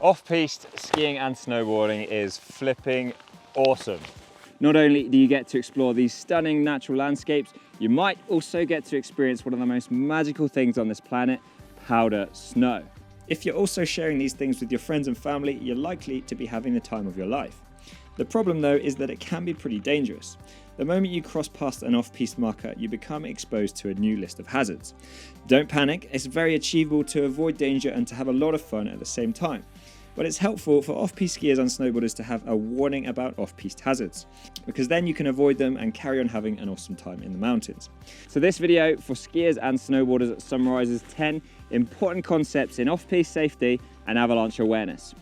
Off-piste skiing and snowboarding is flipping awesome. Not only do you get to explore these stunning natural landscapes, you might also get to experience one of the most magical things on this planet, powder snow. If you're also sharing these things with your friends and family, you're likely to be having the time of your life. The problem though is that it can be pretty dangerous. The moment you cross past an off-piste marker, you become exposed to a new list of hazards. Don't panic, it's very achievable to avoid danger and to have a lot of fun at the same time. But it's helpful for off-piste skiers and snowboarders to have a warning about off-piste hazards, because then you can avoid them and carry on having an awesome time in the mountains. So this video for skiers and snowboarders summarizes 10 important concepts in off-piste safety and avalanche awareness.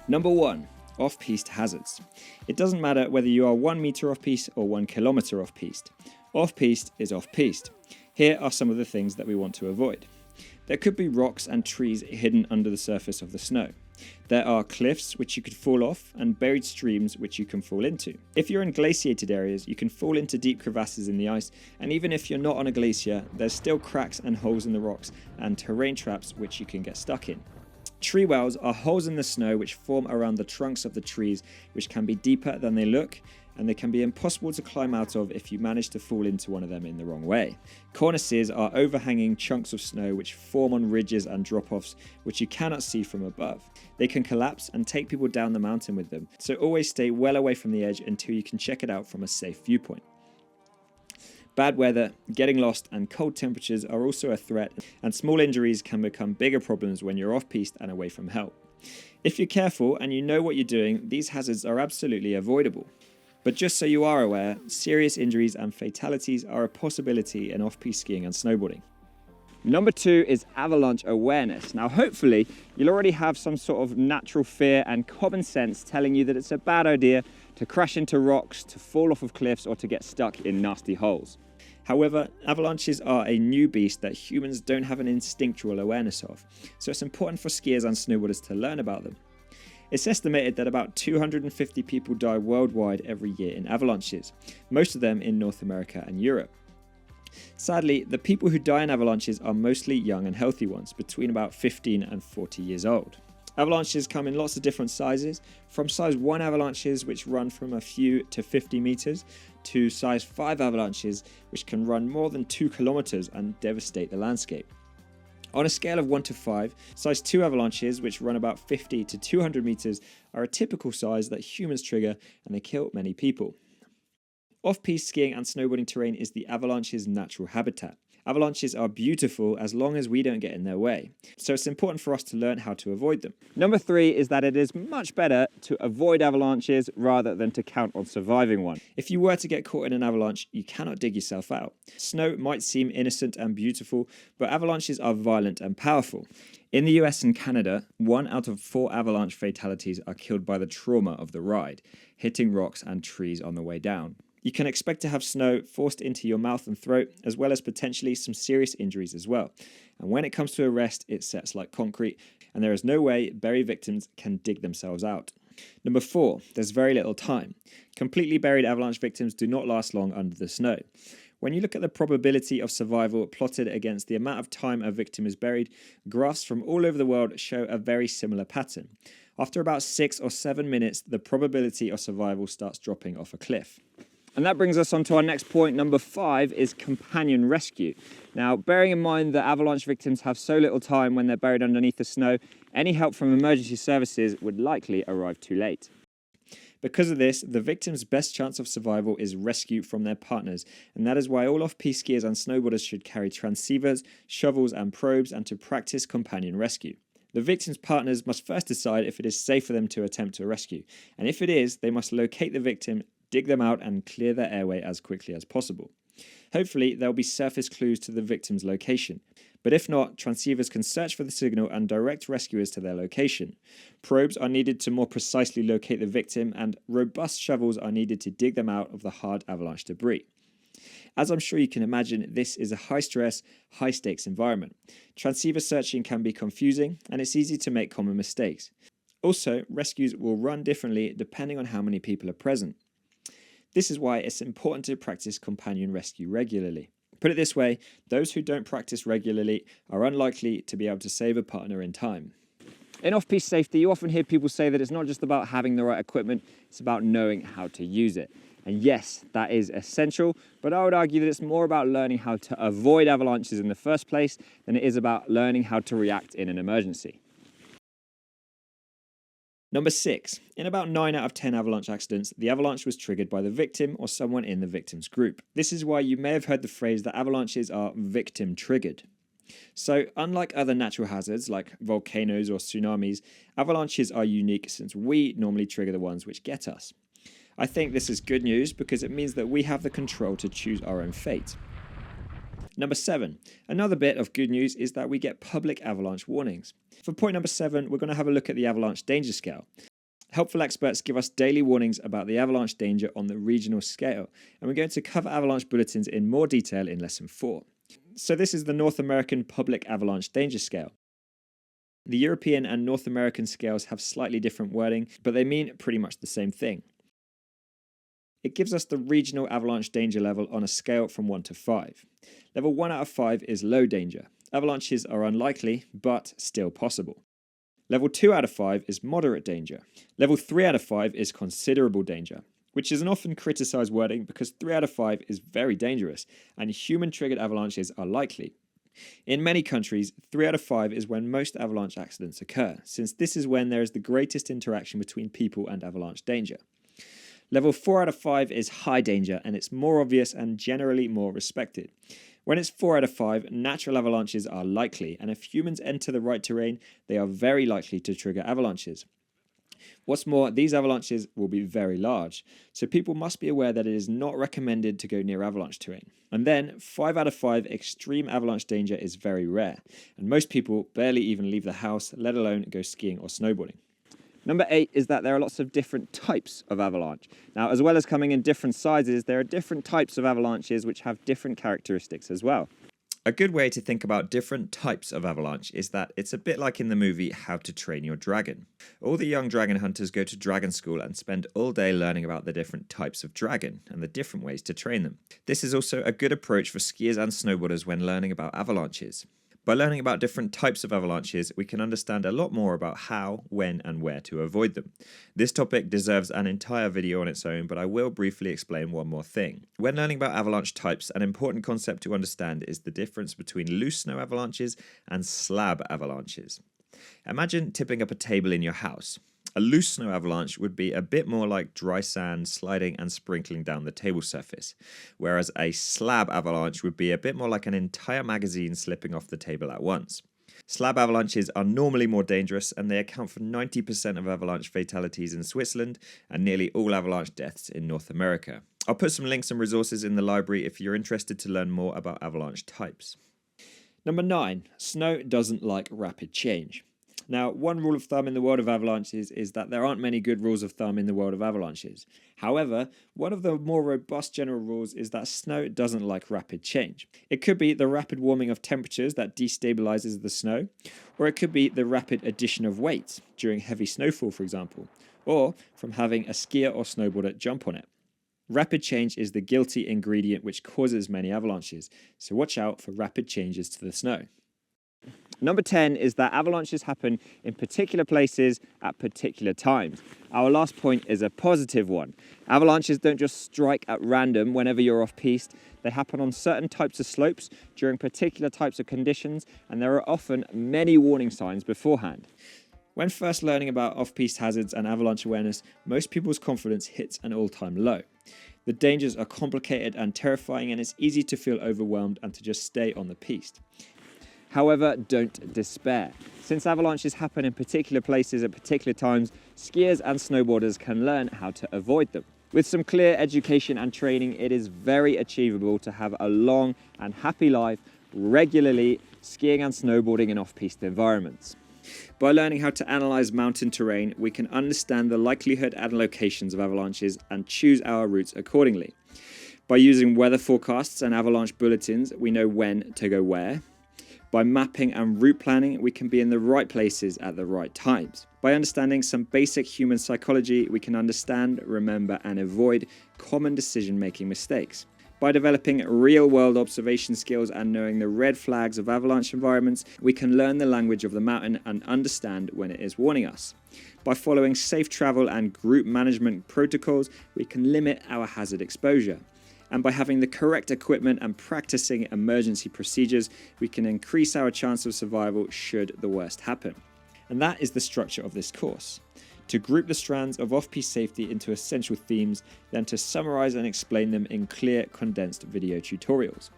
Number 1. Off-piste hazards. It doesn't matter whether you are 1 meter off-piste or 1 kilometer off-piste. Off-piste is off-piste. Here are some of the things that we want to avoid. There could be rocks and trees hidden under the surface of the snow. There are cliffs which you could fall off and buried streams which you can fall into. If you're in glaciated areas, you can fall into deep crevasses in the ice, and even if you're not on a glacier, there's still cracks and holes in the rocks and terrain traps which you can get stuck in. Tree wells are holes in the snow which form around the trunks of the trees, which can be deeper than they look, and they can be impossible to climb out of if you manage to fall into one of them in the wrong way. Cornices are overhanging chunks of snow which form on ridges and drop-offs which you cannot see from above. They can collapse and take people down the mountain with them, so always stay well away from the edge until you can check it out from a safe viewpoint. Bad weather, getting lost, and cold temperatures are also a threat, and small injuries can become bigger problems when you're off-piste and away from help. If you're careful and you know what you're doing, these hazards are absolutely avoidable. But just so you are aware, serious injuries and fatalities are a possibility in off-piste skiing and snowboarding. Number 2 is avalanche awareness. Now hopefully you'll already have some sort of natural fear and common sense telling you that it's a bad idea to crash into rocks, to fall off of cliffs, or to get stuck in nasty holes. However, avalanches are a new beast that humans don't have an instinctual awareness of, so it's important for skiers and snowboarders to learn about them. It's estimated that about 250 people die worldwide every year in avalanches, most of them in North America and Europe. Sadly, the people who die in avalanches are mostly young and healthy ones, between about 15 and 40 years old. Avalanches come in lots of different sizes, from size 1 avalanches which run from a few to 50 meters, to size 5 avalanches which can run more than 2 kilometers and devastate the landscape. On a scale of 1 to 5, size 2 avalanches, which run about 50 to 200 meters, are a typical size that humans trigger, and they kill many people. Off-piste skiing and snowboarding terrain is the avalanche's natural habitat. Avalanches are beautiful as long as we don't get in their way, so it's important for us to learn how to avoid them. Number 3 is that it is much better to avoid avalanches rather than to count on surviving one. If you were to get caught in an avalanche, you cannot dig yourself out. Snow might seem innocent and beautiful, but avalanches are violent and powerful. In the US and Canada, 1 out of 4 avalanche fatalities are killed by the trauma of the ride, hitting rocks and trees on the way down. You can expect to have snow forced into your mouth and throat, as well as potentially some serious injuries as well. And when it comes to arrest, it sets like concrete, and there is no way buried victims can dig themselves out. Number 4, there's very little time. Completely buried avalanche victims do not last long under the snow. When you look at the probability of survival plotted against the amount of time a victim is buried, graphs from all over the world show a very similar pattern. After about 6 or 7 minutes, the probability of survival starts dropping off a cliff. And that brings us on to our next point. Number 5 is companion rescue. Now, bearing in mind that avalanche victims have so little time when they're buried underneath the snow, any help from emergency services would likely arrive too late. Because of this, the victim's best chance of survival is rescue from their partners, and that is why all off-piste skiers and snowboarders should carry transceivers, shovels and probes, and to practice companion rescue. The victim's partners must first decide if it is safe for them to attempt a rescue, and if it is, they must locate the victim, dig them out, and clear their airway as quickly as possible. Hopefully, there will be surface clues to the victim's location, but if not, transceivers can search for the signal and direct rescuers to their location. Probes are needed to more precisely locate the victim, and robust shovels are needed to dig them out of the hard avalanche debris. As I'm sure you can imagine, this is a high-stress, high-stakes environment. Transceiver searching can be confusing, and it's easy to make common mistakes. Also, rescues will run differently depending on how many people are present. This is why it's important to practice companion rescue regularly. Put it this way, those who don't practice regularly are unlikely to be able to save a partner in time. In off-piste safety, you often hear people say that it's not just about having the right equipment, it's about knowing how to use it. And yes, that is essential, but I would argue that it's more about learning how to avoid avalanches in the first place than it is about learning how to react in an emergency. Number 6. In about 9 out of 10 avalanche accidents, the avalanche was triggered by the victim or someone in the victim's group. This is why you may have heard the phrase that avalanches are victim triggered. So, unlike other natural hazards like volcanoes or tsunamis, avalanches are unique since we normally trigger the ones which get us. I think this is good news because it means that we have the control to choose our own fate. Number 7. Another bit of good news is that we get public avalanche warnings. For point number 7, we're going to have a look at the avalanche danger scale. Helpful experts give us daily warnings about the avalanche danger on the regional scale, and we're going to cover avalanche bulletins in more detail in lesson 4. So this is the North American Public Avalanche Danger Scale. The European and North American scales have slightly different wording, but they mean pretty much the same thing. It gives us the regional avalanche danger level on a scale from 1 to 5. Level 1 out of 5 is low danger. Avalanches are unlikely, but still possible. Level 2 out of 5 is moderate danger. Level 3 out of 5 is considerable danger, which is an often criticised wording because 3 out of 5 is very dangerous, and human-triggered avalanches are likely. In many countries, 3 out of 5 is when most avalanche accidents occur, since this is when there is the greatest interaction between people and avalanche danger. Level 4 out of 5 is high danger, and it's more obvious and generally more respected. When it's 4 out of 5, natural avalanches are likely, and if humans enter the right terrain, they are very likely to trigger avalanches. What's more, these avalanches will be very large, so people must be aware that it is not recommended to go near avalanche terrain. And then, 5 out of 5 extreme avalanche danger is very rare, and most people barely even leave the house, let alone go skiing or snowboarding. Number 8 is that there are lots of different types of avalanche. Now, as well as coming in different sizes, there are different types of avalanches which have different characteristics as well. A good way to think about different types of avalanche is that it's a bit like in the movie How to Train Your Dragon. All the young dragon hunters go to dragon school and spend all day learning about the different types of dragon and the different ways to train them. This is also a good approach for skiers and snowboarders when learning about avalanches. By learning about different types of avalanches, we can understand a lot more about how, when, and where to avoid them. This topic deserves an entire video on its own, but I will briefly explain one more thing. When learning about avalanche types, an important concept to understand is the difference between loose snow avalanches and slab avalanches. Imagine tipping up a table in your house. A loose snow avalanche would be a bit more like dry sand sliding and sprinkling down the table surface, whereas a slab avalanche would be a bit more like an entire magazine slipping off the table at once. Slab avalanches are normally more dangerous, and they account for 90% of avalanche fatalities in Switzerland and nearly all avalanche deaths in North America. I'll put some links and resources in the library if you're interested to learn more about avalanche types. Number 9. Snow doesn't like rapid change. Now, one rule of thumb in the world of avalanches is that there aren't many good rules of thumb in the world of avalanches. However, one of the more robust general rules is that snow doesn't like rapid change. It could be the rapid warming of temperatures that destabilizes the snow, or it could be the rapid addition of weight during heavy snowfall, for example, or from having a skier or snowboarder jump on it. Rapid change is the guilty ingredient which causes many avalanches, so watch out for rapid changes to the snow. Number 10 is that avalanches happen in particular places at particular times. Our last point is a positive one. Avalanches don't just strike at random whenever you're off-piste. They happen on certain types of slopes during particular types of conditions, and there are often many warning signs beforehand. When first learning about off-piste hazards and avalanche awareness, most people's confidence hits an all-time low. The dangers are complicated and terrifying, and it's easy to feel overwhelmed and to just stay on the piste. However, don't despair. Since avalanches happen in particular places at particular times, skiers and snowboarders can learn how to avoid them. With some clear education and training, it is very achievable to have a long and happy life regularly skiing and snowboarding in off-piste environments. By learning how to analyze mountain terrain, we can understand the likelihood and locations of avalanches and choose our routes accordingly. By using weather forecasts and avalanche bulletins, we know when to go where. By mapping and route planning, we can be in the right places at the right times. By understanding some basic human psychology, we can understand, remember, and avoid common decision-making mistakes. By developing real-world observation skills and knowing the red flags of avalanche environments, we can learn the language of the mountain and understand when it is warning us. By following safe travel and group management protocols, we can limit our hazard exposure. And by having the correct equipment and practicing emergency procedures, we can increase our chance of survival should the worst happen. And that is the structure of this course. To group the strands of off-piste safety into essential themes, then to summarize and explain them in clear, condensed video tutorials.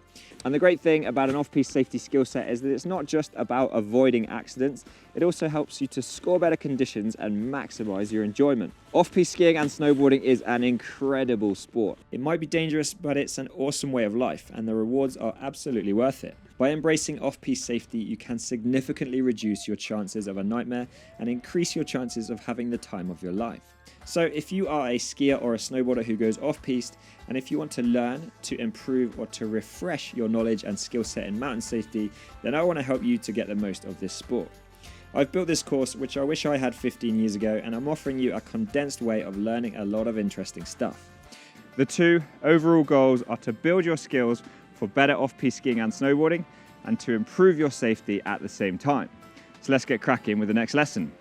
And the great thing about an off-piste safety skill set is that it's not just about avoiding accidents, it also helps you to score better conditions and maximize your enjoyment. Off-piste skiing and snowboarding is an incredible sport. It might be dangerous, but it's an awesome way of life, and the rewards are absolutely worth it. By embracing off-piste safety, you can significantly reduce your chances of a nightmare and increase your chances of having the time of your life. So if you are a skier or a snowboarder who goes off-piste, and if you want to learn, to improve, or to refresh your knowledge and skill set in mountain safety, then I want to help you to get the most of this sport. I've built this course, which I wish I had 15 years ago, and I'm offering you a condensed way of learning a lot of interesting stuff. The two overall goals are to build your skills for better off-piste skiing and snowboarding, and to improve your safety at the same time. So let's get cracking with the next lesson.